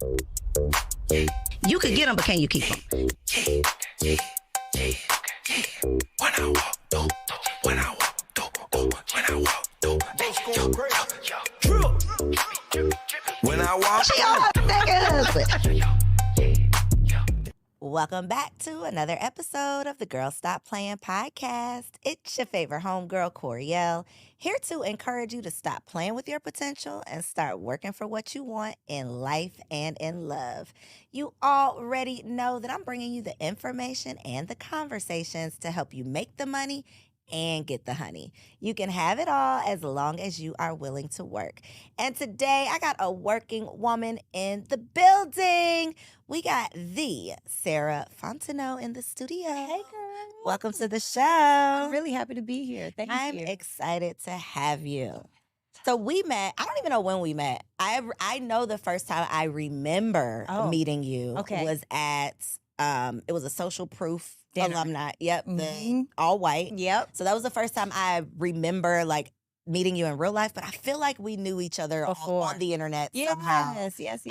You could get them, but can you keep them? When I walk through, when I walk through, when I walk through, when I walk She all have a second husband. Welcome back to another episode of the Girl Stop Playing podcast. It's your favorite homegirl, Coriel, here to encourage you to stop playing with your potential and start working for what you want in life and in love. You already know that I'm bringing you the information and the conversations to help you make the money and get the honey. You can have it all as long as you are willing to work. And today I got a working woman in the building. We got the Sarah Fontenot in the studio. Hey, girl. Welcome to the show. I'm really happy to be here. Thank I'm you. excited to have you. So we met, I don't even know when we met. I know the first time I remember meeting you was at, it was a Social Proof dinner. Alumni. Yep. The all white. Yep. So that was the first time I remember like meeting you in real life, but I feel like we knew each other on the internet somehow. Yes.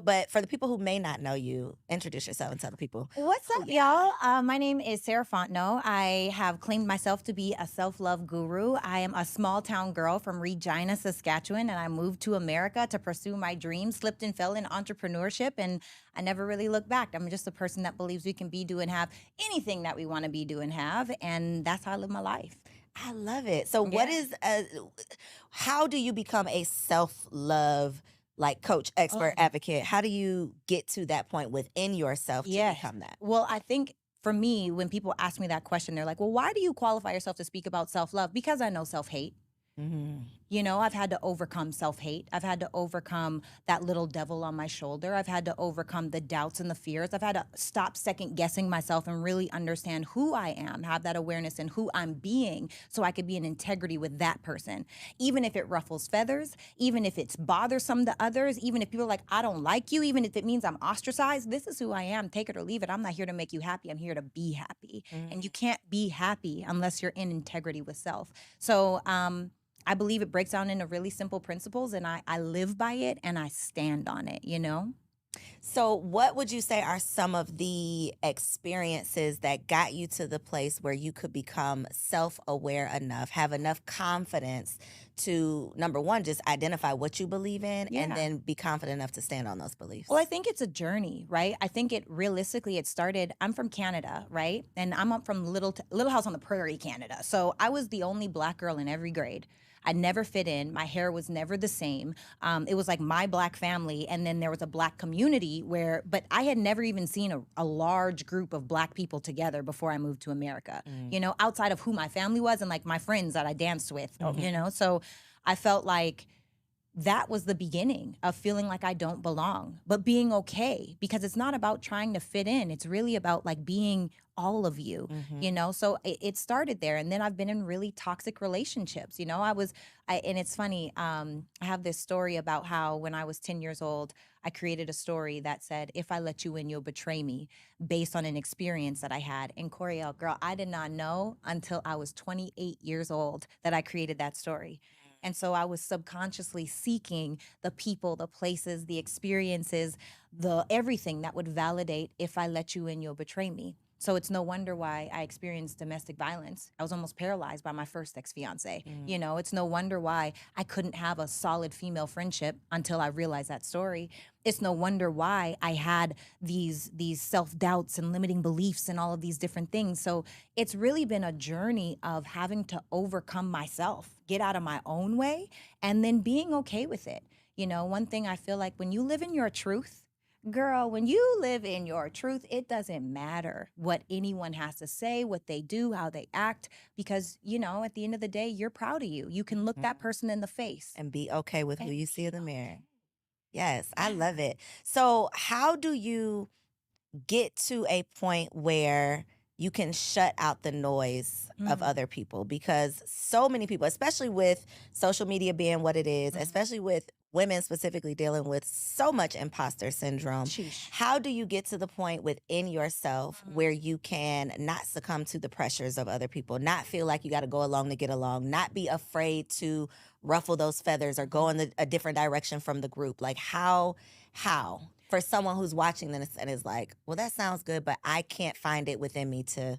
But for the people who may not know you, introduce yourself and tell the people. What's up, y'all? My name is Sarah Fontenot. I have claimed myself to be a self-love guru. I am a small town girl from Regina, Saskatchewan, and I moved to America to pursue my dreams, slipped and fell in entrepreneurship, and I never really looked back. I'm just a person that believes we can be, do, and have anything that we want to be, do, and have, and that's how I live my life. I love it. So what is, how do you become a self-love, like coach, expert, advocate? How do you get to that point within yourself to become that? Well, I think for me, when people ask me that question, they're like, well, why do you qualify yourself to speak about self-love? Because I know self-hate. Mm-hmm. You know, I've had to overcome self-hate. I've had to overcome that little devil on my shoulder. I've had to overcome the doubts and the fears. I've had to stop second-guessing myself and really understand who I am, have that awareness in who I'm being so I could be in integrity with that person. Even if it ruffles feathers, even if it's bothersome to others, even if people are like, I don't like you, even if it means I'm ostracized, this is who I am. Take it or leave it. I'm not here to make you happy. I'm here to be happy. And you can't be happy unless you're in integrity with self. So, I believe it breaks down into really simple principles, and I live by it and I stand on it, you know? So what would you say are some of the experiences that got you to the place where you could become self-aware enough, have enough confidence to, number one, just identify what you believe in and then be confident enough to stand on those beliefs? Well, I think it's a journey, right? I think it started, I'm from Canada, right? And I'm up from Little House on the Prairie, Canada. So I was the only Black girl in every grade. I never fit in. My hair was never the same. It was like my Black family, and then there was a Black community but I had never even seen a large group of Black people together before I moved to America, you know, outside of who my family was and like my friends that I danced with, you know? So I felt like that was the beginning of feeling like I don't belong, but being okay, because it's not about trying to fit in. It's really about like being all of you, you know? So it started there. And then I've been in really toxic relationships, you know? And it's funny, I have this story about how when I was 10 years old, I created a story that said, if I let you in, you'll betray me, based on an experience that I had. And Coriel, girl, I did not know until I was 28 years old that I created that story. And so I was subconsciously seeking the people, the places, the experiences, the everything that would validate, if I let you in, you'll betray me. So it's no wonder why I experienced domestic violence. I was almost paralyzed by my first ex-fiance. You know, it's no wonder why I couldn't have a solid female friendship until I realized that story. It's no wonder why I had these self-doubts and limiting beliefs and all of these different things. So it's really been a journey of having to overcome myself, get out of my own way, and then being okay with it. You know, one thing I feel like when you live in your truth, girl, when you live in your truth, it doesn't matter what anyone has to say, what they do, how they act, because, you know, at the end of the day, you're proud of you. You can look that person in the face. And be okay with who you see in the mirror. Yes, I love it. So how do you get to a point where you can shut out the noise of other people? Because so many people, especially with social media being what it is, especially with women specifically dealing with so much imposter syndrome. Sheesh. How do you get to the point within yourself where you can not succumb to the pressures of other people, not feel like you got to go along to get along, not be afraid to ruffle those feathers or go in a different direction from the group? Like how for someone who's watching this and is like, well, that sounds good, but I can't find it within me to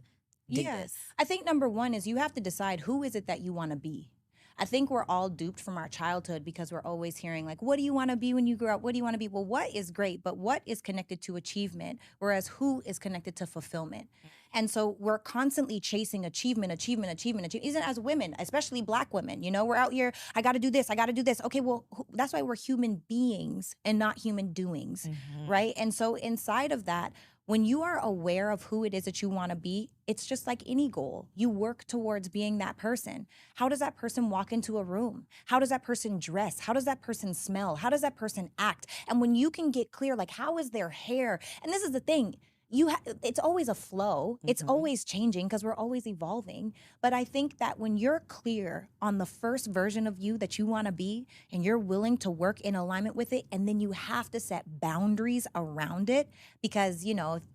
do this. I think number one is you have to decide who is it that you want to be. I think we're all duped from our childhood because we're always hearing like, what do you want to be when you grow up? What do you want to be? Well, what is great, but what is connected to achievement, whereas who is connected to fulfillment? And so we're constantly chasing achievement. Even as women, especially Black women, we're out here, I got to do this. Okay, well, that's why we're human beings and not human doings, right? And so inside of that, when you are aware of who it is that you want to be, it's just like any goal. You work towards being that person. How does that person walk into a room? How does that person dress? How does that person smell? How does that person act? And when you can get clear, like, how is their hair? And this is the thing. It's always a flow. It's always changing because we're always evolving. But I think that when you're clear on the first version of you that you want to be and you're willing to work in alignment with it, and then you have to set boundaries around it because,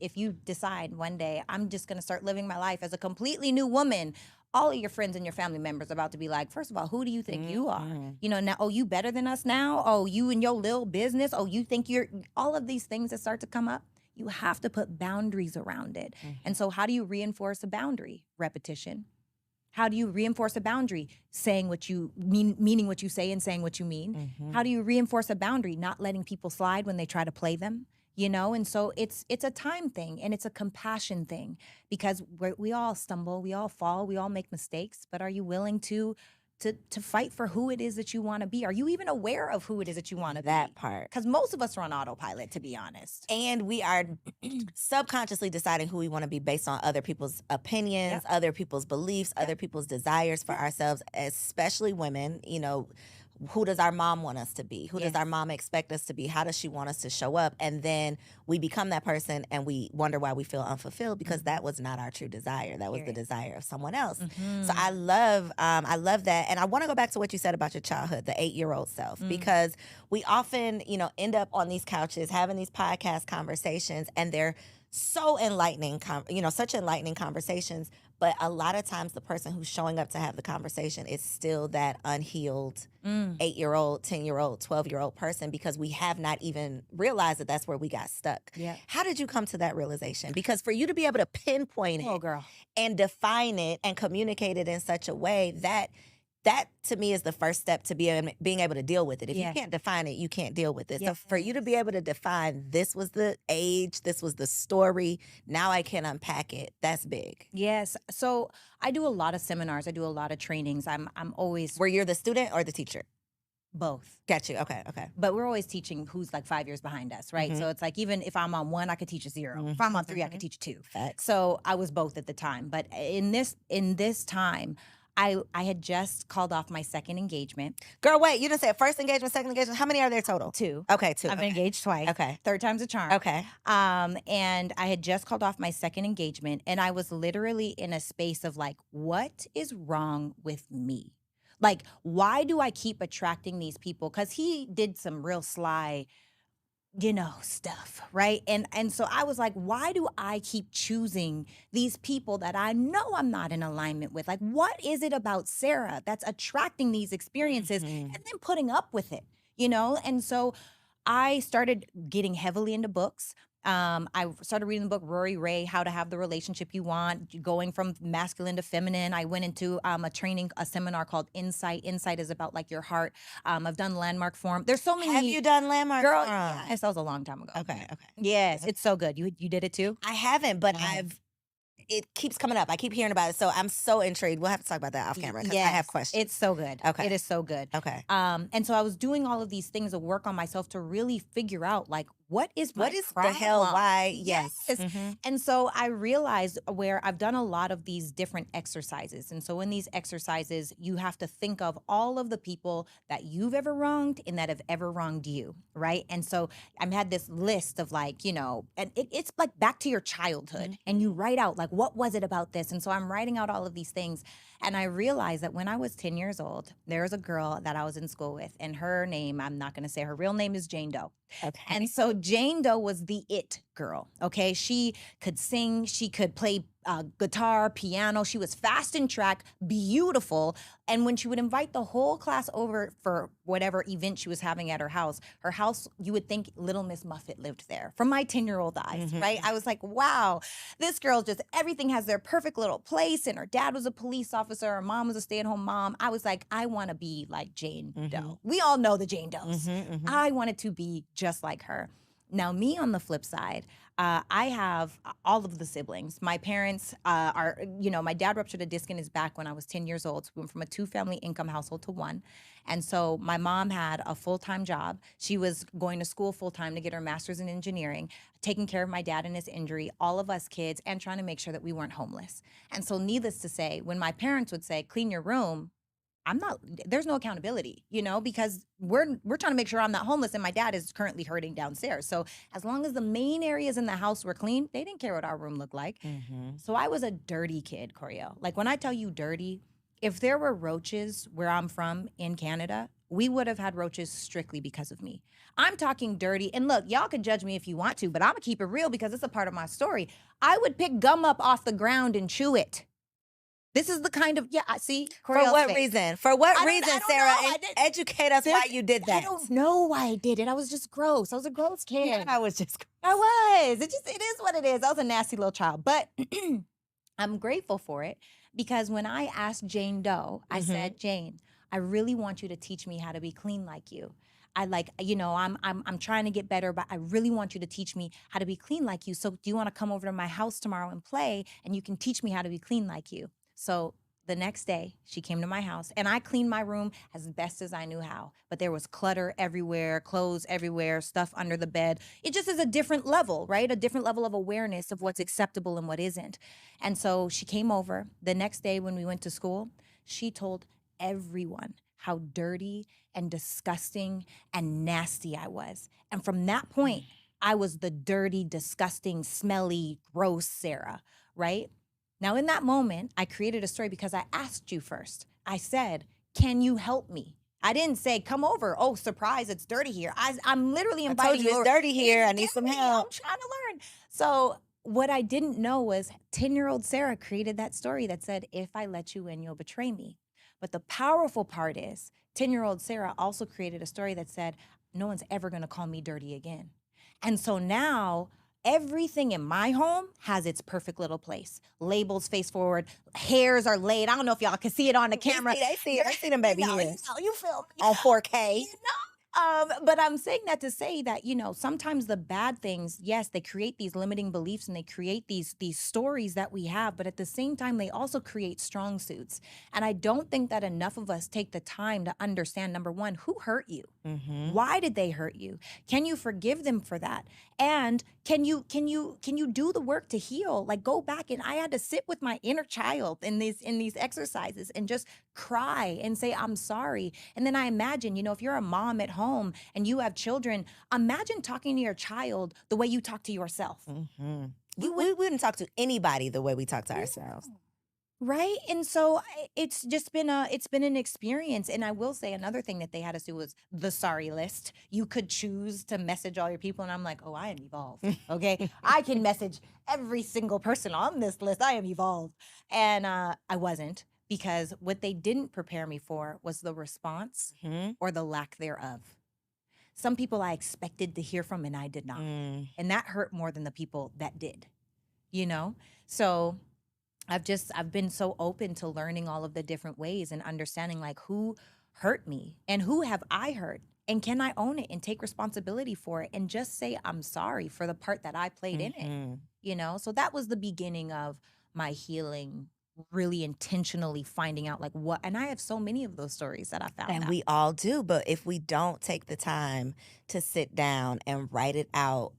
if you decide one day, I'm just going to start living my life as a completely new woman, all of your friends and your family members are about to be like, first of all, who do you think you are? Now, oh, you better than us now? Oh, you and your little business? Oh, you think all of these things that start to come up? You have to put boundaries around it. And so how do you reinforce a boundary? Repetition. How do you reinforce a boundary? Saying what you mean, meaning what you say and saying what you mean. How do you reinforce a boundary? Not letting people slide when they try to play them, And so it's a time thing and it's a compassion thing because we all stumble, we all fall, we all make mistakes, but are you willing to fight for who it is that you want to be? Are you even aware of who it is that you want to be? That part. Because most of us are on autopilot, to be honest. And we are subconsciously deciding who we want to be based on other people's opinions, other people's beliefs, other people's desires for ourselves, especially women. Who does our mom want us to be? Who does our mom expect us to be? How does she want us to show up? And then we become that person and we wonder why we feel unfulfilled because that was not our true desire. That was the desire of someone else. So I love that. And I want to go back to what you said about your childhood, the 8-year-old self, because we often, end up on these couches having these podcast conversations and they're so enlightening, such enlightening conversations. But a lot of times the person who's showing up to have the conversation is still that unhealed 8-year-old, 10-year-old, 12-year-old person because we have not even realized that that's where we got stuck. Yeah. How did you come to that realization? Because for you to be able to pinpoint it and define it and communicate it in such a way that to me is the first step to being able to deal with it. If you can't define it, you can't deal with it. So for you to be able to define this was the age, this was the story, now I can unpack it, that's big. Yes. So I do a lot of seminars. I do a lot of trainings. I'm always... Where you're the student or the teacher? Both. Got you. Okay. But we're always teaching who's like 5 years behind us, right? So it's like even if I'm on 1, I could teach a 0. If I'm on 3, I could teach a 2. Facts. So I was both at the time. But in this time... I had just called off my second engagement. Girl, wait, you didn't say first engagement, second engagement. How many are there total? 2. Okay, 2. I've been engaged twice. Okay. Third time's a charm. Okay. And I had just called off my second engagement and I was literally in a space of like, what is wrong with me? Like, why do I keep attracting these people? Because he did some real sly stuff, right? And so I was like, why do I keep choosing these people that I know I'm not in alignment with? Like, what is it about Sarah that's attracting these experiences and then putting up with it, And so I started getting heavily into books. I started reading the book Rory Ray, How to Have the Relationship You Want, going from masculine to feminine. I went into a seminar called Insight. Insight is about like your heart. I've done Landmark Forum. There's so many. Have you done Landmark Girl, Forum? yes, that was a long time ago. Okay. Yes, it's so good. You did it too? I haven't, but it keeps coming up. I keep hearing about it. So I'm so intrigued. We'll have to talk about that off camera because I have questions. It's so good. Okay. It is so good. Okay. And so I was doing all of these things of work on myself to really figure out like, what is the hell why? Yes. And so I realized where I've done a lot of these different exercises. And so in these exercises, you have to think of all of the people that you've ever wronged and that have ever wronged you, right? And so I had this list of like, and it's like back to your childhood and you write out like, what was it about this? And so I'm writing out all of these things. And I realized that when I was 10 years old, there was a girl that I was in school with and her name, I'm not going to say her real name is Jane Doe. Okay. And so Jane Doe was the it girl, okay? She could sing, she could play guitar, piano. She was fast in track, beautiful. And when she would invite the whole class over for whatever event she was having at her house, you would think Little Miss Muffet lived there from my 10-year-old eyes, right? I was like, wow, this girl just, everything has their perfect little place. And her dad was a police officer. Her mom was a stay-at-home mom. I was like, I want to be like Jane Doe. We all know the Jane Does. I wanted to be just like her. Now, me on the flip side, I have all of the siblings. My parents are, my dad ruptured a disc in his back when I was 10 years old. So we went from a 2-family income household to 1. And so my mom had a full-time job. She was going to school full-time to get her master's in engineering, taking care of my dad and his injury, all of us kids, and trying to make sure that we weren't homeless. And so needless to say, when my parents would say, clean your room, there's no accountability, because we're trying to make sure I'm not homeless and my dad is currently hurting downstairs. So as long as the main areas in the house were clean, they didn't care what our room looked like. So I was a dirty kid, Coriel. Like when I tell you dirty, if there were roaches where I'm from in Canada, we would have had roaches strictly because of me. I'm talking dirty. And look, y'all can judge me if you want to, but I'm gonna keep it real because it's a part of my story. I would pick gum up off the ground and chew it. This is the kind of, see? For what reason? For what reason, Sarah? And educate us why you did that. I don't know why I did it. I was just gross. I was a gross kid. Yeah, I was just gross. I was. It is what it is. I was a nasty little child. But I'm grateful for it because when I asked Jane Doe, I said, Jane, I really want you to teach me how to be clean like you. I'm trying to get better, but I really want you to teach me how to be clean like you. So do you want to come over to my house tomorrow and play and you can teach me how to be clean like you? So the next day, she came to my house, and I cleaned my room as best as I knew how. But there was clutter everywhere, clothes everywhere, stuff under the bed. It just is a different level, right? A different level of awareness of what's acceptable and what isn't. And so she came over. The next day when we went to school, she told everyone how dirty and disgusting and nasty I was. And from that point, I was the dirty, disgusting, smelly, gross Sarah, right? Now, in that moment, I created a story because I asked you first. I said, can you help me? I didn't say, come over. Oh, surprise, it's dirty here. I'm literally inviting I told you it's dirty here. I need some help. I'm trying to learn. So what I didn't know was 10-year-old Sarah created that story that said, if I let you in, you'll betray me. But the powerful part is 10-year-old Sarah also created a story that said, no one's ever going to call me dirty again. And so now everything in my home has its perfect little place. Labels face forward, hairs are laid. I don't know if y'all can see it on the camera. They see it. I see them baby hairs. You feel me? On 4K. But I'm saying that to say that, sometimes the bad things, yes, they create these limiting beliefs and they create these stories that we have, but at the same time, they also create strong suits. And I don't think that enough of us take the time to understand, number one, who hurt you? Why did they hurt you? Can you forgive them for that? And can you do the work to heal? Like go back, and I had to sit with my inner child in these exercises and just cry and say, I'm sorry. And then I imagine, if you're a mom at home and you have children, imagine talking to your child the way you talk to yourself. We wouldn't talk to anybody the way we talk to ourselves. Right. And so it's just been an experience. And I will say another thing that they had us do was the sorry list. You could choose to message all your people. And I'm like, oh, I am evolved. Okay. I can message every single person on this list. I am evolved. And I wasn't, because what they didn't prepare me for was the response or the lack thereof. Some people I expected to hear from and I did not. And that hurt more than the people that did, So I've been so open to learning all of the different ways and understanding like who hurt me and who have I hurt, and can I own it and take responsibility for it and just say I'm sorry for the part that I played in it, So that was the beginning of my healing, really intentionally finding out like what, and I have so many of those stories that I found out. And we all do, but if we don't take the time to sit down and write it out,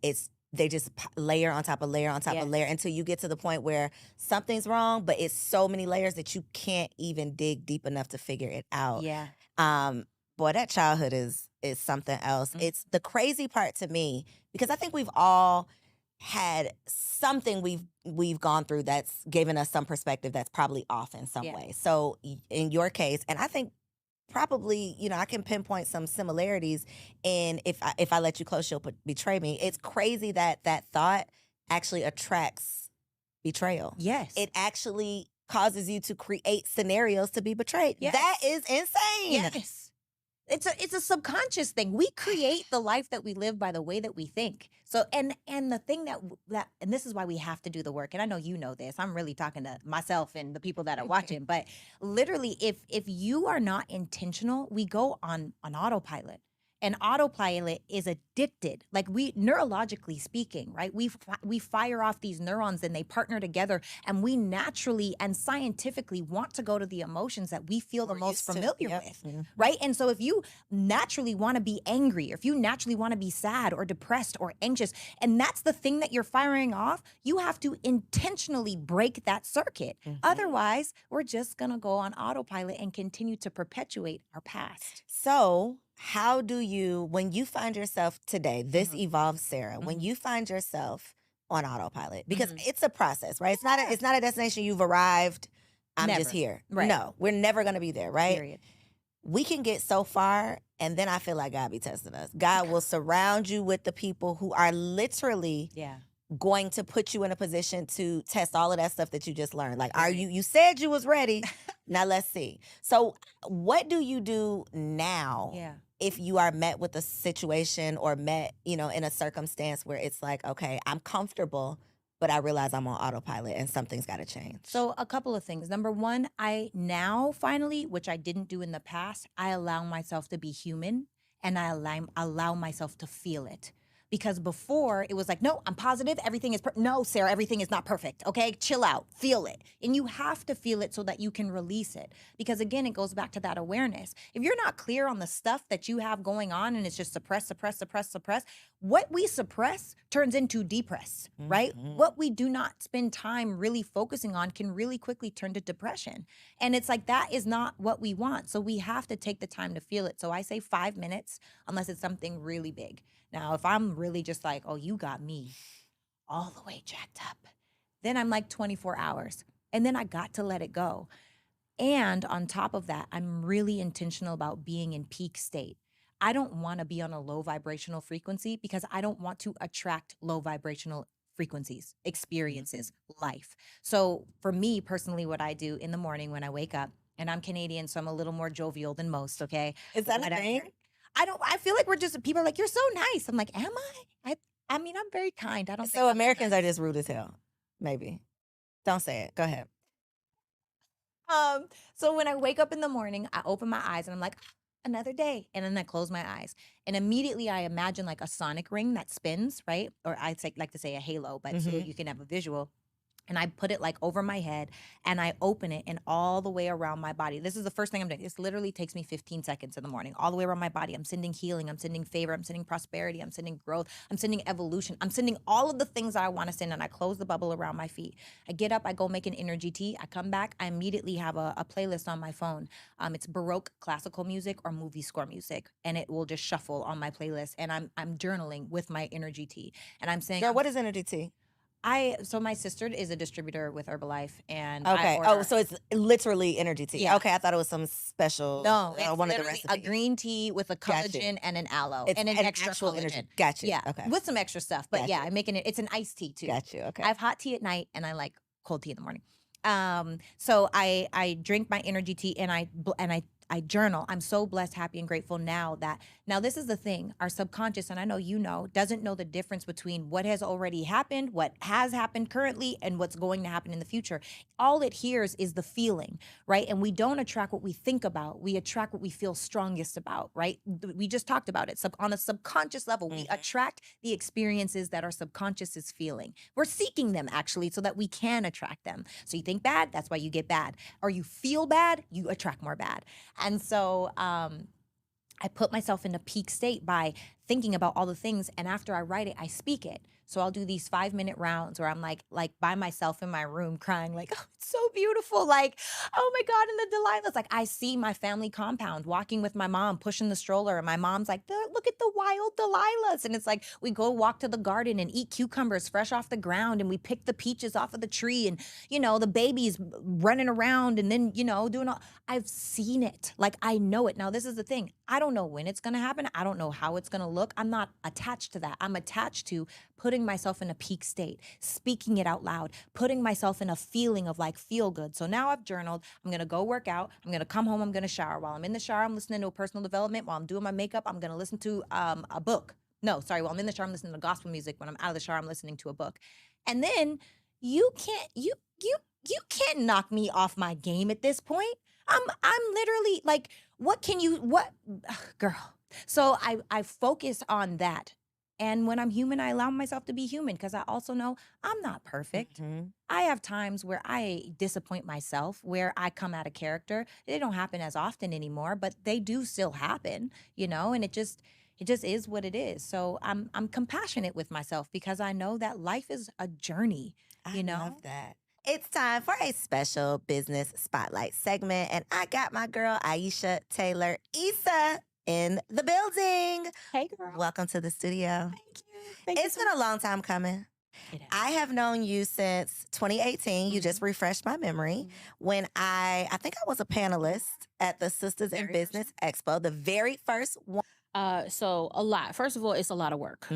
they just layer on top of layer on top of layer until you get to the point where something's wrong, but it's so many layers that you can't even dig deep enough to figure it out. Yeah. Boy, that childhood is something else. It's the crazy part to me, because I think we've all had something we've gone through that's given us some perspective that's probably off in some way. So in your case, and I think probably, I can pinpoint some similarities in if I let you close, you'll betray me. It's crazy that thought actually attracts betrayal. Yes. It actually causes you to create scenarios to be betrayed. Yes. That is insane. Yes. It's a subconscious thing. We create the life that we live by the way that we think. So and the thing that and this is why we have to do the work. And I know you know this. I'm really talking to myself and the people that are watching. But literally, if you are not intentional, we go on autopilot. And autopilot is addicted. Like we neurologically speaking, right? We fire off these neurons and they partner together, and we naturally and scientifically want to go to the emotions that we feel the We're most used to. familiar Yep. with. Mhm. Right. And so if you naturally want to be angry, or if you naturally want to be sad or depressed or anxious, and that's the thing that you're firing off, you have to intentionally break that circuit. Mhm. Otherwise, we're just going to go on autopilot and continue to perpetuate our past. So, how do you, when you find yourself today, this Mhm. evolved Sarah, when Mhm. you find yourself on autopilot, because Mhm. it's a process, right? Yeah. It's not a destination you've arrived. I'm just Never. here. Right. No, we're never going to be there, right? Period. We can get so far, and then I feel like God be testing us. God will surround you with the people who are literally Yeah. going to put you in a position to test all of that stuff that you just learned. Like, are Right. you said you was ready. Now let's see. So what do you do now Yeah. if you are met with a situation or met, in a circumstance where it's like, okay, I'm comfortable, but I realize I'm on autopilot and something's got to change? So a couple of things. Number one, I now finally, which I didn't do in the past, I allow myself to be human, and I allow myself to feel it. Because before it was like, no, I'm positive everything is no, Sarah, everything is not perfect. Okay, chill out, feel it, and you have to feel it so that you can release it. Because again, it goes back to that awareness. If you're not clear on the stuff that you have going on and it's just suppress, what we suppress turns into depress, right? Mhm. What we do not spend time really focusing on can really quickly turn to depression. And it's like, that is not what we want. So we have to take the time to feel it. So I say 5 minutes, unless it's something really big. Now, if I'm really just like, oh, you got me all the way jacked up, then I'm like 24 hours. And then I got to let it go. And on top of that, I'm really intentional about being in peak state. I don't want to be on a low vibrational frequency because I don't want to attract low vibrational frequencies, experiences, life. So for me personally, what I do in the morning when I wake up, and I'm Canadian, so I'm a little more jovial than most, okay? Is that a Whatever. thing? I feel like we're just, people are like, you're so nice. I'm like, am I? I mean, I'm very kind. I don't think So I'm that Americans nice. are just rude as hell. Maybe. Don't say it. Go ahead. So when I wake up in the morning, I open my eyes and I'm like, another day. And then I close my eyes. And immediately I imagine like a sonic ring that spins, right? Or like to say a halo, but so Mhm. you can have a visual. And I put it like over my head and I open it and all the way around my body. This is the first thing I'm doing. This literally takes me 15 seconds in the morning, all the way around my body. I'm sending healing. I'm sending favor. I'm sending prosperity. I'm sending growth. I'm sending evolution. I'm sending all of the things that I want to send. And I close the bubble around my feet. I get up, I go make an energy tea. I come back. I immediately have a playlist on my phone. It's Baroque classical music or movie score music. And it will just shuffle on my playlist. And I'm journaling with my energy tea. And I'm saying, Girl, what is energy tea? so my sister is a distributor with Herbalife, and Okay. I order, So it's literally energy tea. Yeah. Okay, I thought it was some special. no, it's one of the literally a recipes. green tea with a Gotcha. collagen and an aloe It's and an extra actual collagen. energy. Gotcha. Yeah, Okay. with some extra stuff. But yeah, Gotcha. I'm making it. It's an iced tea too. Got you. Okay. I have hot tea at night, and I like cold tea in the morning. So I drink my energy tea, and I journal. I'm so blessed, happy, and grateful now this is the thing. Our subconscious, and I know you know, doesn't know the difference between what has already happened, what has happened currently, and what's going to happen in the future. All it hears is the feeling, right? And we don't attract what we think about. We attract what we feel strongest about, right? We just talked about it. On a subconscious level, we Mhm. attract the experiences that our subconscious is feeling. We're seeking them actually so that we can attract them. So you think bad, that's why you get bad. Or you feel bad, you attract more bad. And so I put myself in a peak state by thinking about all the things. And after I write it, I speak it. So I'll do these 5-minute rounds where I'm like by myself in my room crying, like, oh, it's so beautiful. Like, oh my God, and the Delilahs. Like, I see my family compound walking with my mom, pushing the stroller. And my mom's like, look at the wild Delilahs. And it's like, we go walk to the garden and eat cucumbers fresh off the ground. And we pick the peaches off of the tree. And, the babies running around and then, doing all. I've seen it. Like, I know it. Now, this is the thing. I don't know when it's going to happen. I don't know how it's going to look, I'm not attached to that. I'm attached to putting myself in a peak state, speaking it out loud, putting myself in a feeling of like feel good. So now I've journaled. I'm going to go work out. I'm going to come home. I'm going to shower. While I'm in the shower, I'm listening to a personal development. While I'm doing my makeup, I'm going to listen to a book. No, sorry. While I'm in the shower, I'm listening to gospel music. When I'm out of the shower, I'm listening to a book. And then you can't knock me off my game at this point. I'm literally like, girl. So I focus on that. And when I'm human, I allow myself to be human because I also know I'm not perfect. I have times where I disappoint myself, where I come out of character. They don't happen as often anymore, but they do still happen, and it just is what it is. So I'm compassionate with myself because I know that life is a journey, I love that. It's time for a special business spotlight segment, and I got my girl Aisha Taylor Issa in the building. Hey, girl. Welcome to the studio. Thank you. It's been a long time coming. I have known you since 2018. You just refreshed my memory when I think I was a panelist at the Sisters in Business Expo, the very first one. So a lot. First of all, it's a lot of work,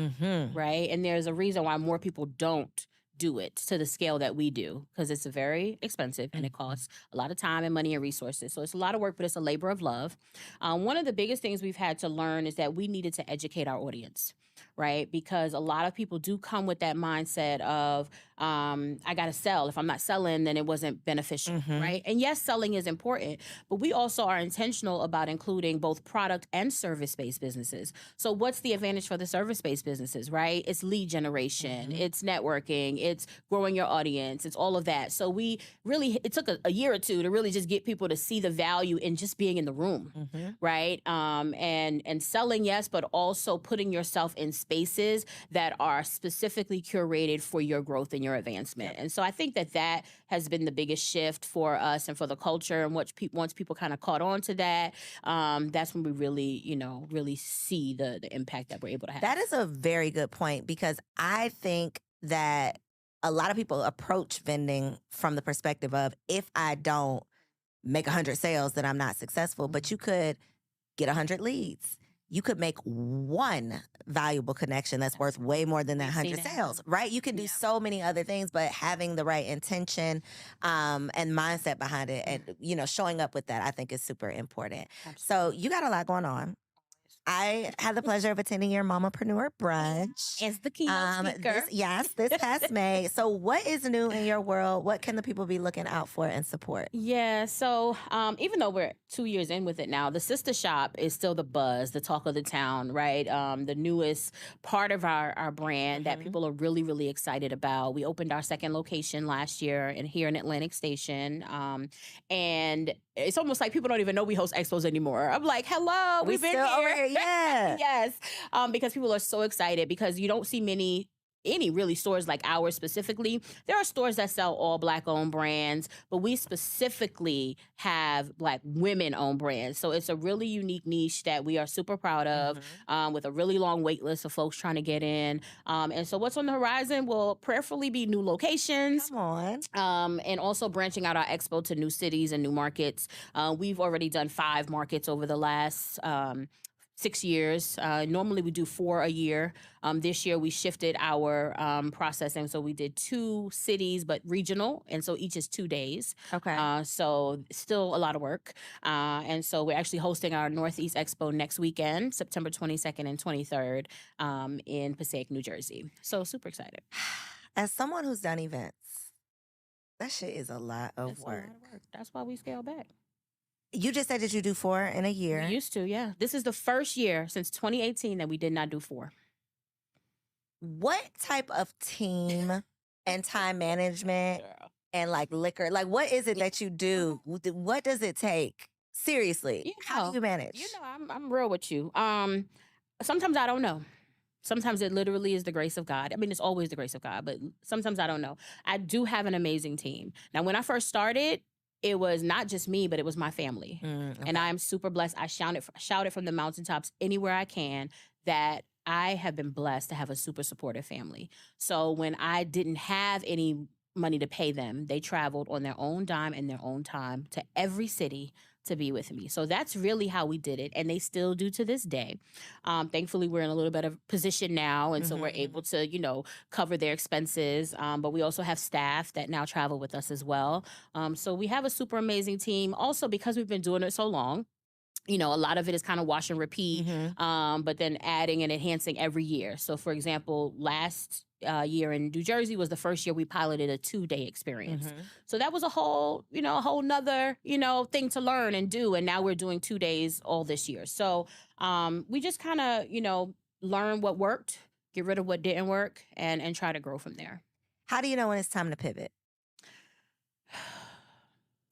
right? And there's a reason why more people don't do it to the scale that we do because it's very expensive and it costs a lot of time and money and resources. So it's a lot of work, but it's a labor of love. One of the biggest things we've had to learn is that we needed to educate our audience, right? Because a lot of people do come with that mindset of, I got to sell. If I'm not selling, then it wasn't beneficial, right? And yes, selling is important, but we also are intentional about including both product and service-based businesses. So what's the advantage for the service-based businesses, right? It's lead generation, it's networking, it's growing your audience, it's all of that. So it took a year or two to really just get people to see the value in just being in the room, right? And selling, yes, but also putting yourself in spaces that are specifically curated for your growth and your advancement. And so I think that has been the biggest shift for us and for the culture. And once people kind of caught on to that, that's when we really see the impact that we're able to have. That is a very good point because I think that a lot of people approach vending from the perspective of if I don't make 100 sales, then I'm not successful. But you could get 100 leads. You could make one valuable connection that's worth way more than that 100 sales, right? You can do so many other things, but having the right intention and mindset behind it and, showing up with that, I think is super important. Absolutely. So you got a lot going on. I had the pleasure of attending your Mamapreneur brunch. As the keynote speaker. This past May. So what is new in your world? What can the people be looking out for and support? Yeah, so even though we're 2 years in with it now, the Sister Shop is still the buzz, the talk of the town, right? The newest part of our brand that people are really, really excited about. We opened our second location last year here in Atlantic Station. And it's almost like people don't even know we host expos anymore. I'm like, hello, we've been here. Yeah. Yes. Because people are so excited because you don't see any really stores like ours specifically. There are stores that sell all Black-owned brands, but we specifically have Black women-owned brands. So it's a really unique niche that we are super proud of with a really long wait list of folks trying to get in. And so what's on the horizon will prayerfully be new locations. Come on. And also branching out our expo to new cities and new markets. We've already done 5 markets over the last 6 years. Normally we do 4 a year. This year we shifted our processing. So we did 2 cities, but regional. And so each is 2 days. Okay. So still a lot of work. And so we're actually hosting our Northeast Expo next weekend, September 22nd and 23rd in Passaic, New Jersey. So super excited. As someone who's done events, that shit is a lot of work. That's why we scale back. You just said that you do 4 in a year. We used to, yeah. This is the first year since 2018 that we did not do 4. What type of team and time management and liquor, what is it that you do? What does it take? Seriously, how do you manage? I'm real with you. Sometimes I don't know. Sometimes it literally is the grace of God. I mean, it's always the grace of God, but sometimes I don't know. I do have an amazing team. Now, when I first started, it was not just me, but it was my family. Okay. And I am super blessed. I shout it from the mountaintops anywhere I can that I have been blessed to have a super supportive family. So when I didn't have any money to pay them, they traveled on their own dime and their own time to every city to be with me. So that's really how we did it. And they still do to this day. Thankfully, we're in a little better position now. And so we're able to, cover their expenses. But we also have staff that now travel with us as well. So we have a super amazing team. Also, because we've been doing it so long, a lot of it is kind of wash and repeat, but then adding and enhancing every year. So, for example, last year in New Jersey was the first year we piloted a 2-day experience. So that was a whole nother, thing to learn and do. And now we're doing 2 days all this year. So we just kind of, learn what worked, get rid of what didn't work, and try to grow from there. How do you know when it's time to pivot?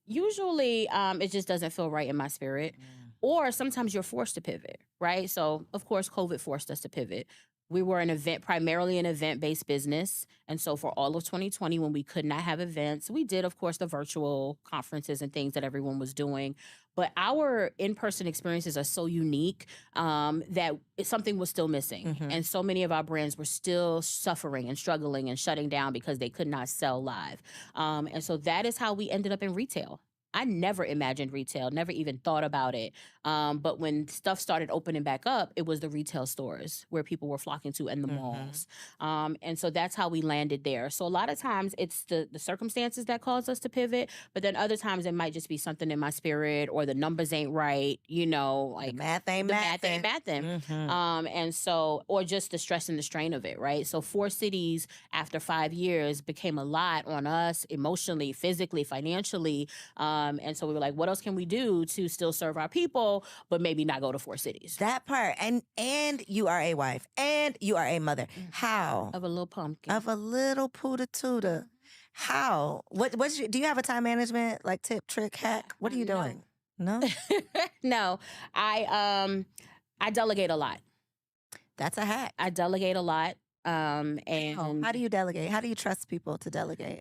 Usually, it just doesn't feel right in my spirit. Or sometimes you're forced to pivot, right? So, of course, COVID forced us to pivot. We were primarily an event-based business. And so for all of 2020, when we could not have events, we did, of course, the virtual conferences and things that everyone was doing. But our in-person experiences are so unique that something was still missing. And so many of our brands were still suffering and struggling and shutting down because they could not sell live. And so that is how we ended up in retail. I never imagined retail, never even thought about it. But when stuff started opening back up, it was the retail stores where people were flocking to and the malls. And so that's how we landed there. So a lot of times it's the circumstances that cause us to pivot, but then other times it might just be something in my spirit or the numbers ain't right, like the math ain't mathing. And so, or just the stress and the strain of it, right? So 4 cities after 5 years became a lot on us emotionally, physically, financially. And so we were like, what else can we do to still serve our people, but maybe not go to 4 cities? That part. And you are a wife and you are a mother. How? Of a little pumpkin. Of a little pooda tuda. How? Do you have a time management like tip, trick, hack? What are you doing? No? No. I delegate a lot. That's a hack. I delegate a lot. And how do you delegate? How do you trust people to delegate?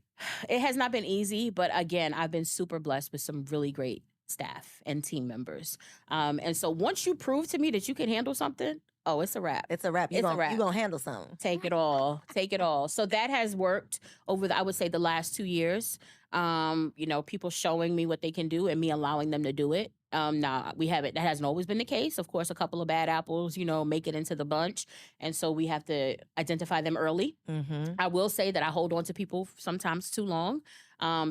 It has not been easy, but again, I've been super blessed with some really great staff and team members. And so once you prove to me that you can handle something, it's a wrap. It's a wrap. You're going to handle something. Take it all. Take it all. So that has worked over, I would say, the last 2 years. People showing me what they can do and me allowing them to do it. Now we haven't, that hasn't always been the case. Of course, a couple of bad apples, make it into the bunch. And so we have to identify them early. I will say that I hold on to people sometimes too long,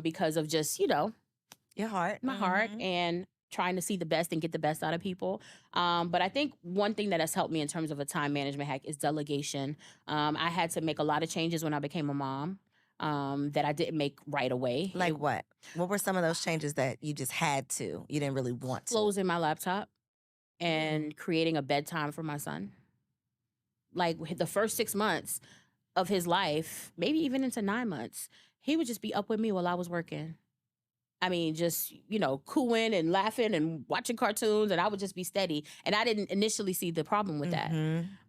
because of just, your heart, my heart, and trying to see the best and get the best out of people. But I think one thing that has helped me in terms of a time management hack is delegation. I had to make a lot of changes when I became a mom. That I didn't make right away. Like what? What were some of those changes that you just had to? You didn't really want to? Closing my laptop and creating a bedtime for my son. Like the first 6 months of his life, maybe even into 9 months, he would just be up with me while I was working. I mean, just, cooing and laughing and watching cartoons, and I would just be steady. And I didn't initially see the problem with that.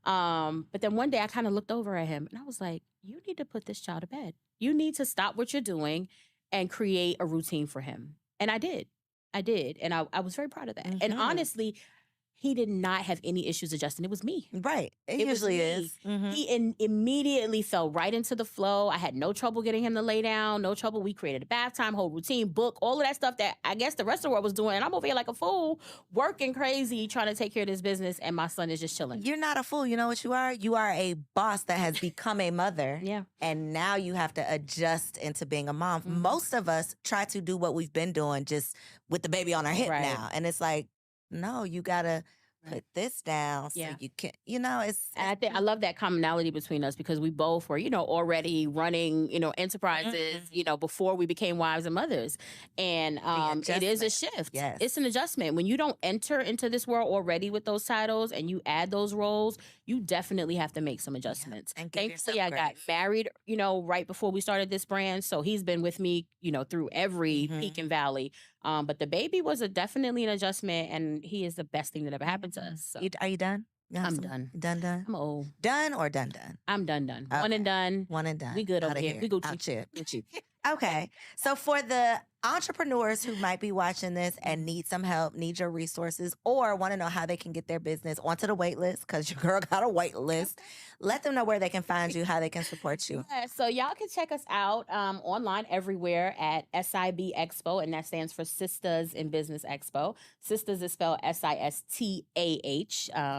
But then one day I kind of looked over at him and I was like, you need to put this child to bed. You need to stop what you're doing and create a routine for him. And I did. And I was very proud of that. And honestly, he did not have any issues adjusting. It was me. Right. It usually is. He immediately fell right into the flow. I had no trouble getting him to lay down, no trouble. We created a bath time, whole routine, book, all of that stuff that I guess the rest of the world was doing. And I'm over here like a fool, working crazy, trying to take care of this business. And my son is just chilling. You're not a fool. You know what you are? You are a boss that has become a mother. Yeah. And now you have to adjust into being a mom. Most of us try to do what we've been doing just with the baby on our hip now. And it's like, no, you gotta put this down so you can, it's. And I love that commonality between us because we both were, already running, enterprises, before we became wives and mothers. And it is a shift. Yes. It's an adjustment. When you don't enter into this world already with those titles and you add those roles, you definitely have to make some adjustments. And thankfully, I got married, right before we started this brand. So he's been with me, through every peak and valley. But the baby was definitely an adjustment, and he is the best thing that ever happened to us. So. Are you done? I'm done. Done? I'm old. Done or done? I'm done. Okay. One and done. One and done. We good over here. We go cheap. cheap. Okay. So for the Entrepreneurs who might be watching this and need some help, need your resources, or want to know how they can get their business onto the wait list, because your girl got a wait list, let them know where they can find you, how they can support you. Yeah, so y'all can check us out online everywhere at SIB Expo, and that stands for Sisters in Business Expo. Sisters is spelled SISTAH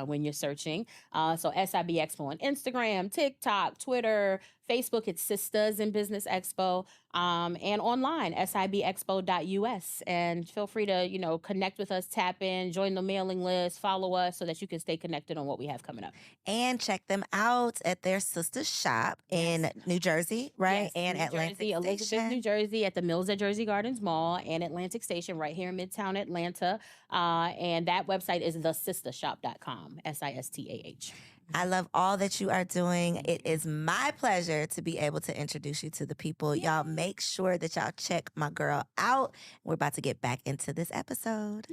when you're searching. So SIB Expo on Instagram, TikTok, Twitter, Facebook, it's Sisters in Business Expo, and online, sibexpo.us. And feel free to, connect with us, tap in, join the mailing list, follow us so that you can stay connected on what we have coming up. And check them out at their sister shop in New Jersey, right? Yes, and New Atlantic Jersey, Elizabeth, Station. New Jersey, at the Mills at Jersey Gardens Mall and Atlantic Station right here in Midtown Atlanta. And that website is thesistershop.com, SISTAH. I love all that you are doing. It is my pleasure to be able to introduce you to the people. Y'all make sure that y'all check my girl out. We're about to get back into this episode.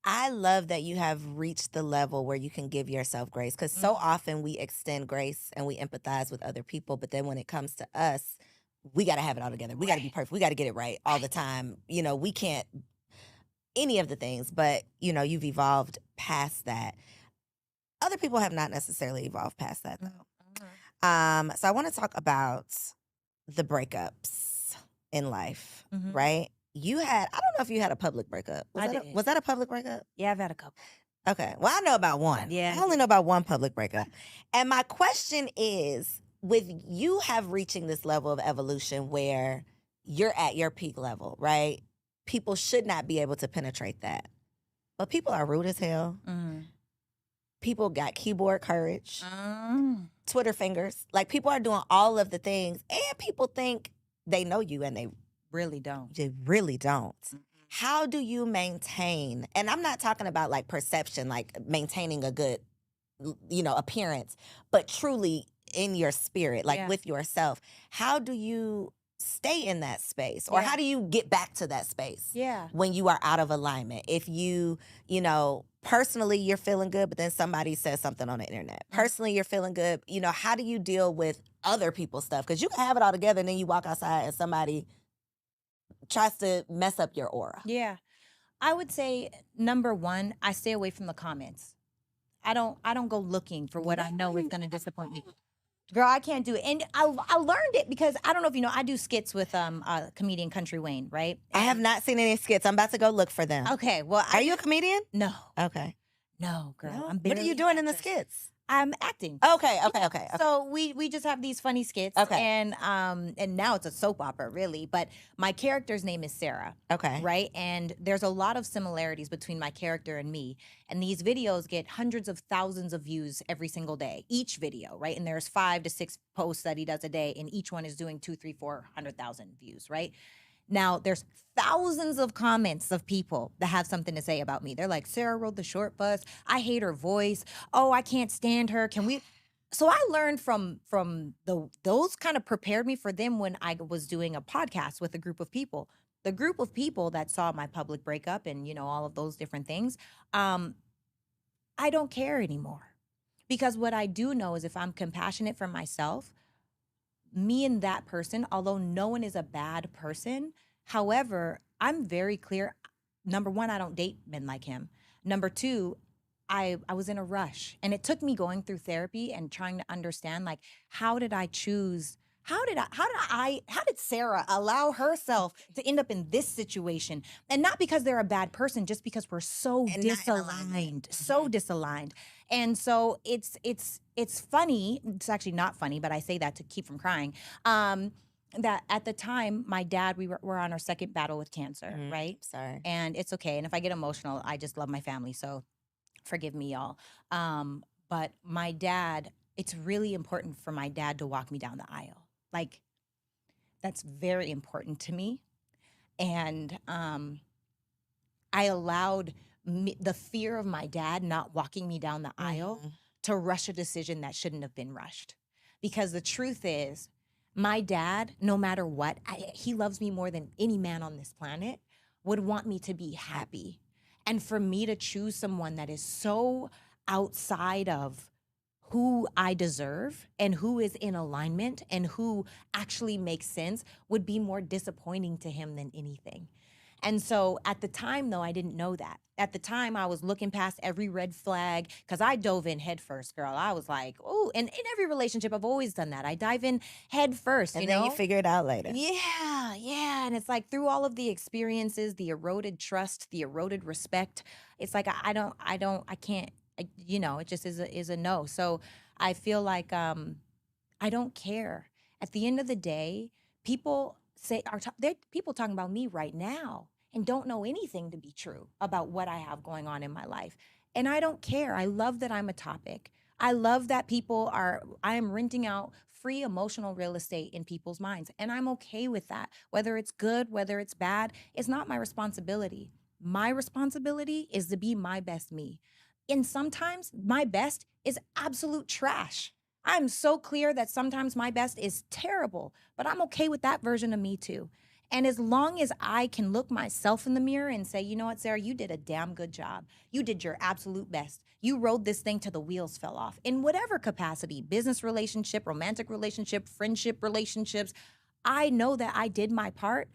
I love that you have reached the level where you can give yourself grace, because so often we extend grace and we empathize with other people. But then when it comes to us, we got to have it all together. We got to be perfect. We got to get it right all the time. We can't any of the things, but you've evolved past that. Other people have not necessarily evolved past that, though. So I want to talk about the breakups in life, right? I don't know if you had a public breakup. Was that a public breakup? Yeah, I've had a couple. Okay. Well, I know about one. Yeah. I only know about one public breakup. And my question is, with you have reaching this level of evolution where you're at your peak level, right? People should not be able to penetrate that. But people are rude as hell. People got keyboard courage, Twitter fingers. Like, people are doing all of the things, and people think they know you, and they Really don't. really don't. How do you maintain, and I'm not talking about like perception, like maintaining a good, appearance, but truly in your spirit, like with yourself. How do you stay in that space? Or how do you get back to that space when you are out of alignment? If personally you're feeling good, but then somebody says something on the internet. Personally, you're feeling good. How do you deal with other people's stuff? Because you can have it all together and then you walk outside and somebody tries to mess up your aura. Yeah. I would say, number one, I stay away from the comments. I don't go looking for what I know is going to disappoint me. Girl, I can't do it. And I learned it because, I don't know if you know, I do skits with comedian Country Wayne, right? I have not seen any skits. I'm about to go look for them. Okay, well, Are you a comedian? No. Okay. No, girl. No? I'm What are barely you doing in the actress. skits? I'm acting. Okay. So we just have these funny skits. Okay. And now it's a soap opera, really. But my character's name is Sarah. Okay. Right? And there's a lot of similarities between my character and me. And these videos get hundreds of thousands of views every single day. Each video, right? And there's 5 to 6 posts that he does a day, and each one is doing 200,000, 300,000, 400,000 views, right? Now, there's thousands of comments of people that have something to say about me. They're like, Sarah rode the short bus. I hate her voice. Oh, I can't stand her. Can we? So I learned from those kind of prepared me for them when I was doing a podcast with a group of people. The group of people that saw my public breakup and, all of those different things, I don't care anymore. Because what I do know is if I'm compassionate for myself, me and that person, although no one is a bad person, however, I'm very clear. Number one, I don't date men like him. Number two, I was in a rush, and it took me going through therapy and trying to understand, like, how did Sarah allow herself to end up in this situation? And not because they're a bad person, just because we're so disaligned. And so it's funny. It's actually not funny, but I say that to keep from crying. That at the time, my dad, we were on our second battle with cancer, right? Sorry. And it's okay. And if I get emotional, I just love my family. So forgive me, y'all. But my dad, it's really important for my dad to walk me down the aisle. Like, that's very important to me. And I allowed the fear of my dad not walking me down the aisle to rush a decision that shouldn't have been rushed. Because the truth is, my dad, no matter what, he loves me more than any man on this planet, would want me to be happy. And for me to choose someone that is so outside of who I deserve and who is in alignment and who actually makes sense would be more disappointing to him than anything. And so at the time, though, I didn't know that. At the time, I was looking past every red flag because I dove in head first, girl. I was like, oh, and in every relationship, I've always done that. I dive in head first, And you then know? you figure it out later. Yeah, yeah. And it's like through all of the experiences, the eroded trust, the eroded respect, it's like I can't, you know, it just is a no. So I feel like I don't care. At the end of the day, people say there people talking about me right now and don't know anything to be true about what I have going on in my life. And I don't care. I love that I'm a topic. I love that I am renting out free emotional real estate in people's minds. And I'm okay with that. Whether it's good, whether it's bad, it's not my responsibility. My responsibility is to be my best me. And sometimes my best is absolute trash. I'm so clear that sometimes my best is terrible, but I'm okay with that version of me too. And as long as I can look myself in the mirror and say, you know what, Sarah, you did a damn good job. You did your absolute best. You rode this thing till the wheels fell off in whatever capacity, business relationship, romantic relationship, friendship relationships. I know that I did my part.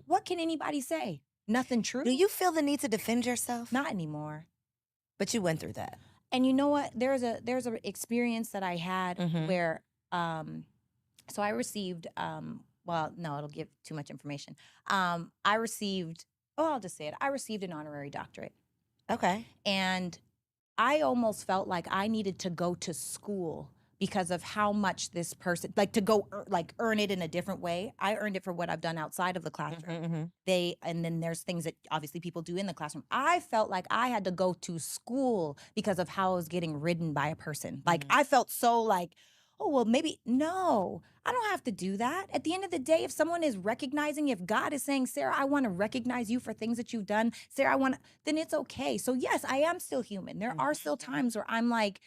What can anybody say? Nothing true? Do you feel the need to defend yourself? Not anymore. But you went through that. And you know what? There's a experience that I had where so I received well, no, it'll give too much information. I received I'll just say it. I received an honorary doctorate. Okay. And I almost felt like I needed to go to school because of how much this person, like to go earn it in a different way. I earned it for what I've done outside of the classroom. And then there's things that obviously people do in the classroom. I felt like I had to go to school because of how I was getting ridden by a person. Like I felt so like, oh, well, maybe, no, I don't have to do that. At the end of the day, if someone is recognizing, if God is saying, Sarah, I want to recognize you for things that you've done, Sarah, then it's okay. So yes, I am still human. There are still times where I'm like,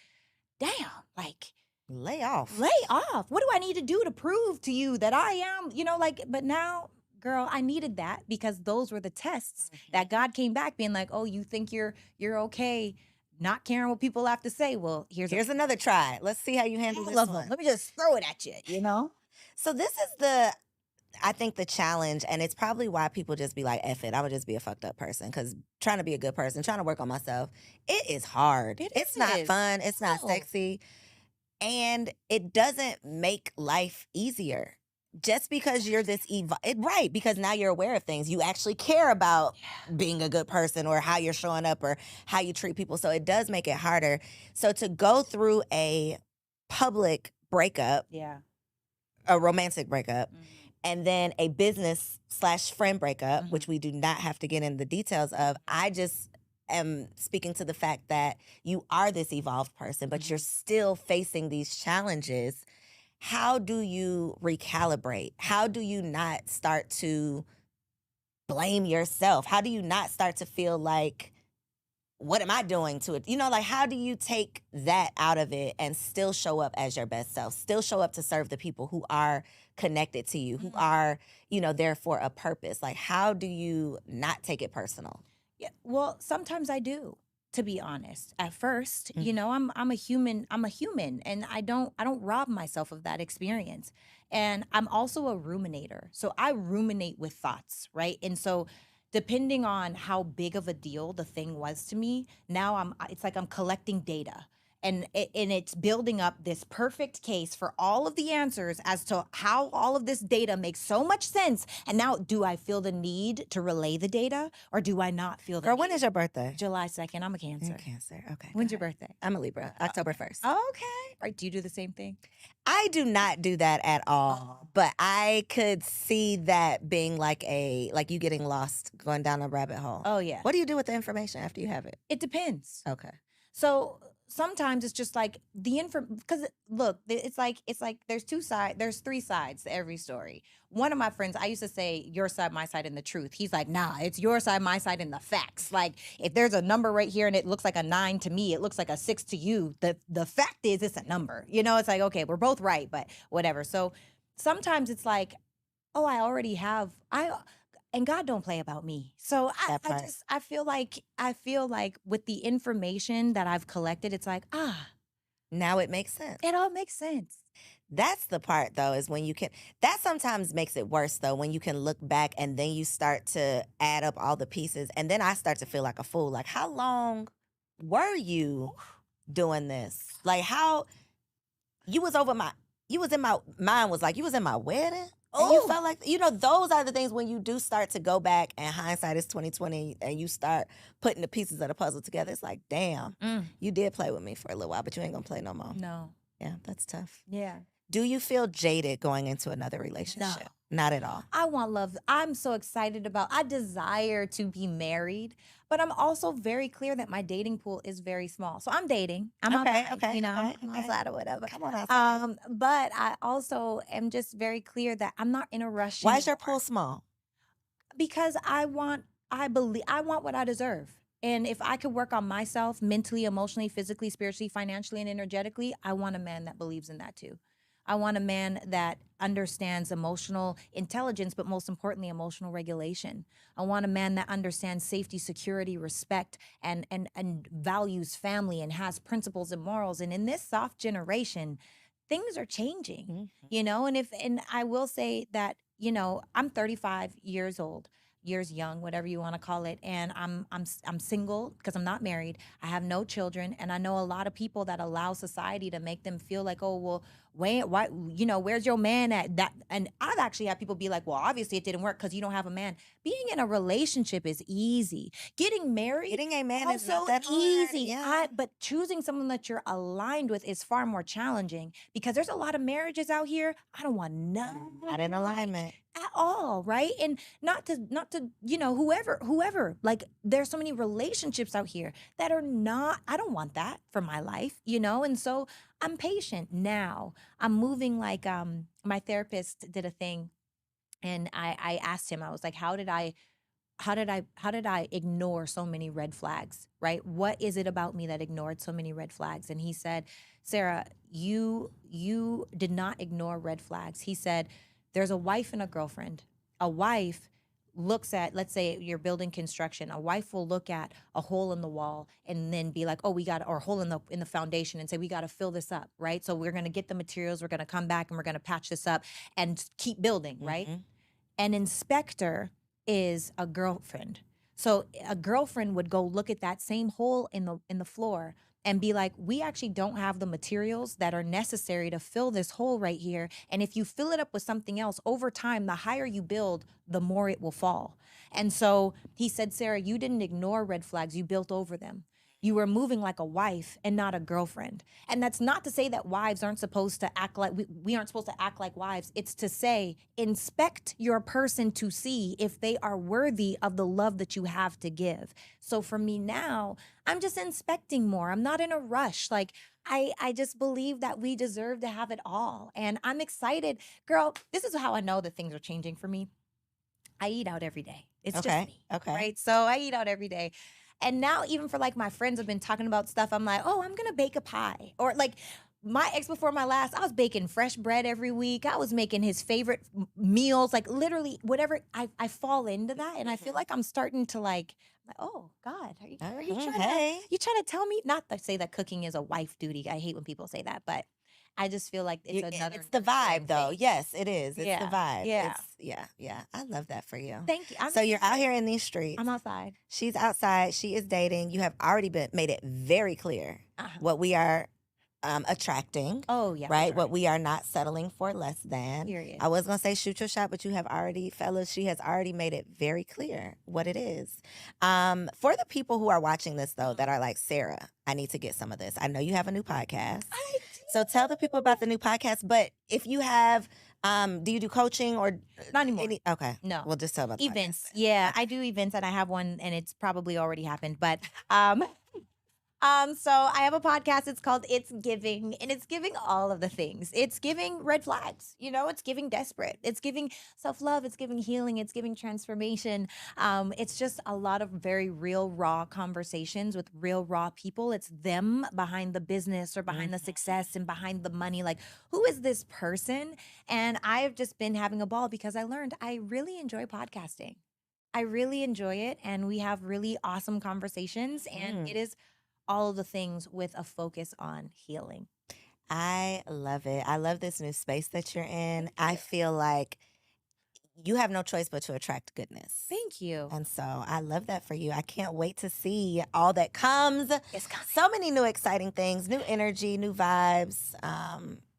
damn, like, lay off. Lay off. What do I need to do to prove to you that I am, you know, like, but now, girl, I needed that because those were the tests that God came back being like, oh, you think you're okay, not caring what people have to say. Well, here's another try. Let's see how you handle this one. Let me just throw it at you, you know? So this is I think the challenge, and it's probably why people just be like, F it, I would just be a fucked up person. Because trying to be a good person, trying to work on myself, it is hard. It's not fun. It's not sexy. And it doesn't make life easier. Just because you're this right, because now you're aware of things. You actually care about being a good person or how you're showing up or how you treat people. So it does make it harder. So to go through a public breakup, a romantic breakup, and then a business/friend breakup, which we do not have to get into the details of, I just am speaking to the fact that you are this evolved person, but you're still facing these challenges. How do you recalibrate? How do you not start to blame yourself? How do you not start to feel like, what am I doing to it? You know, like, how do you take that out of it and still show up as your best self, still show up to serve the people who are connected to you, who are, you know, there for a purpose? Like, how do you not take it personal? Yeah, well, sometimes I do, to be honest. At first, you know, I'm a human, and I don't rob myself of that experience. And I'm also a ruminator. So I ruminate with thoughts, right? And so depending on how big of a deal the thing was to me, now it's like I'm collecting data. And it's building up this perfect case for all of the answers as to how all of this data makes so much sense. And now, do I feel the need to relay the data, or do I not feel the Girl, need? when is your birthday? July 2nd. I'm a Cancer. You're Cancer. Okay. When's your birthday? I'm a Libra. October 1st. Okay. Right. Do you do the same thing? I do not do that at all. But I could see that being like you getting lost, going down a rabbit hole. Oh, yeah. What do you do with the information after you have it? It depends. Okay. So sometimes it's just like because look, it's like there's three sides to every story. One of my friends, I used to say your side, my side, and the truth. He's like, nah, it's your side, my side, and the facts. Like, if there's a number right here and it looks like a 9 to me, it looks like a 6 to you. The fact is, it's a number. You know, it's like, okay, we're both right, but whatever. So sometimes it's like, oh, and God don't play about me. So I feel like with the information that I've collected, it's like, Now it makes sense. It all makes sense. That's the part, though, is when you can, that sometimes makes it worse, though, when you can look back and then you start to add up all the pieces. And then I start to feel like a fool. Like, how long were you doing this? Like, how you was over my, you was in my, mine was like, you was in my wedding? And you felt like, those are the things when you do start to go back, and hindsight is 2020, and you start putting the pieces of the puzzle together. It's like, damn, you did play with me for a little while, but you ain't gonna play no more. No. Yeah, that's tough. Yeah. Do you feel jaded going into another relationship? Not at all. I want love. I'm so excited I desire to be married, but I'm also very clear that my dating pool is very small. So I'm dating. I'm outside, I'm outside or whatever. Come on outside. But I also am just very clear that I'm not in a rush. Why is your pool small? Because I want what I deserve. And if I could work on myself mentally, emotionally, physically, spiritually, financially, and energetically, I want a man that believes in that too. I want a man that understands emotional intelligence, but most importantly, emotional regulation. I want a man that understands safety, security, respect, and values family and has principles and morals. And in this soft generation, things are changing, and I will say that, I'm 35 years old. Years young, whatever you want to call it, and I'm single because I'm not married. I have no children, and I know a lot of people that allow society to make them feel like, oh well, why, where's your man at that? And I've actually had people be like, well, obviously it didn't work because you don't have a man. Being in a relationship is easy. Getting married, getting a man is also not that hard. easy. Yeah. But choosing someone that you're aligned with is far more challenging because there's a lot of marriages out here. I don't want none. Not in alignment At all, right? And not to whoever, like there's so many relationships out here that are not, I don't want that for my life, and so I'm patient now. I'm moving like my therapist did a thing, and I asked him, I was like, how did I ignore so many red flags, right? What is it about me that ignored so many red flags? And he said, Sarah, you did not ignore red flags. He said, there's a wife and a girlfriend. A wife looks at, let's say you're building construction. A wife will look at a hole in the wall and then be like, oh, or a hole in the foundation and say, we got to fill this up, right? So we're going to get the materials, we're going to come back and we're going to patch this up and keep building, right? An inspector is a girlfriend. So a girlfriend would go look at that same hole in the floor and be like, we actually don't have the materials that are necessary to fill this hole right here. And if you fill it up with something else, over time, the higher you build, the more it will fall. And so he said, Sarah, you didn't ignore red flags, you built over them. You were moving like a wife and not a girlfriend. And that's not to say that wives aren't supposed to act like, we aren't supposed to act like wives. It's to say, inspect your person to see if they are worthy of the love that you have to give. So for me now, I'm just inspecting more. I'm not in a rush. Like, I just believe that we deserve to have it all. And I'm excited. Girl, this is how I know that things are changing for me. I eat out every day. It's just me, right? So I eat out every day. And now even for like my friends have been talking about stuff, I'm like, oh, I'm going to bake a pie. Or like my ex before my last, I was baking fresh bread every week. I was making his favorite meals, like literally whatever. I fall into that. And I feel like I'm starting to like, oh God, are you trying to tell me? Not to say that cooking is a wife duty. I hate when people say that, but I just feel like it's the vibe though. Yes, it is. It's Yeah. the vibe. Yeah. Yeah. I love that for you. Thank you. So you're out here in these streets. I'm outside. She's outside. She is dating. You have already made it very clear what we are attracting. Oh, yeah. Right? What we are not settling for less than. Period. I was going to say shoot your shot, but you have already, fellas, she has already made it very clear what it is. For the people who are watching this, though, that are like, Sarah, I need to get some of this. I know you have a new podcast. So tell the people about the new podcast. But if you have, do you do coaching or? Not anymore. Okay. No. We'll just tell about the Events. podcast. Yeah, I do events and I have one and it's probably already happened. But so I have a podcast. It's called It's Giving, and it's giving all of the things. It's giving red flags, it's giving desperate. It's giving self-love. It's giving healing. It's giving transformation. It's just a lot of very real, raw conversations with real, raw people. It's them behind the business or behind the success and behind the money. Like, who is this person? And I've just been having a ball because I learned I really enjoy podcasting. I really enjoy it. And we have really awesome conversations. And it is all of the things with a focus on healing. I love it. I love this new space that you're in. I feel like you have no choice but to attract goodness. Thank you. And so I love that for you. I can't wait to see all that comes. It's coming. So many new exciting things, new energy, new vibes.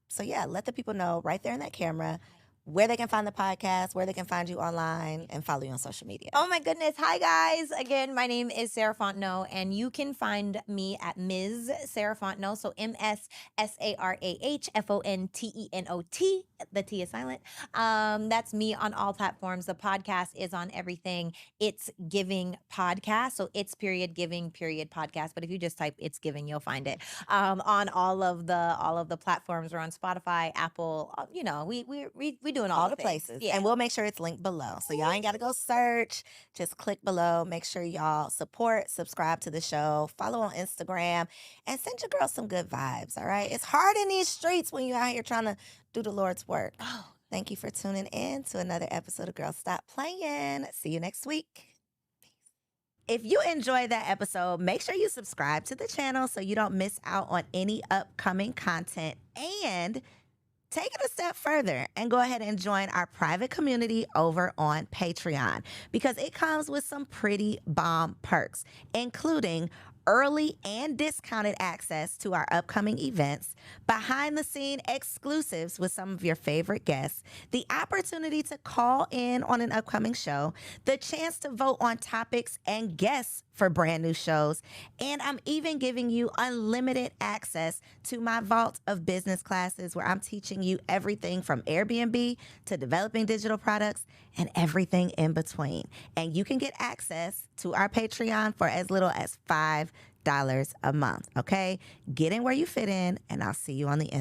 So yeah, let the people know right there in that camera where they can find the podcast, where they can find you online, and follow you on social media. Oh my goodness. Hi, guys. Again, my name is Sarah Fontenot, and you can find me at Ms. Sarah Fontenot. So MSSARAHFONTENOT. The T is silent. That's me on all platforms. The podcast is on everything. It's Giving Podcast. So it's period giving period podcast. But if you just type it's giving, you'll find it on all of the platforms. We're on Spotify, Apple. We doing all the things. places. Yeah. And we'll make sure it's linked below. So y'all ain't got to go search. Just click below. Make sure y'all support, subscribe to the show, follow on Instagram, and send your girl some good vibes, all right? It's hard in these streets when you're out here trying to do the Lord's work. Oh. Thank you for tuning in to another episode of Girl Stop Playing. See you next week. If you enjoyed that episode, make sure you subscribe to the channel so you don't miss out on any upcoming content, and take it a step further and go ahead and join our private community over on Patreon, because it comes with some pretty bomb perks, including early and discounted access to our upcoming events, behind the scene exclusives with some of your favorite guests, the opportunity to call in on an upcoming show, the chance to vote on topics and guests for brand new shows, and I'm even giving you unlimited access to my vault of business classes where I'm teaching you everything from Airbnb to developing digital products and everything in between. And you can get access to our Patreon for as little as $5 a month, okay? Get in where you fit in, and I'll see you on the inside.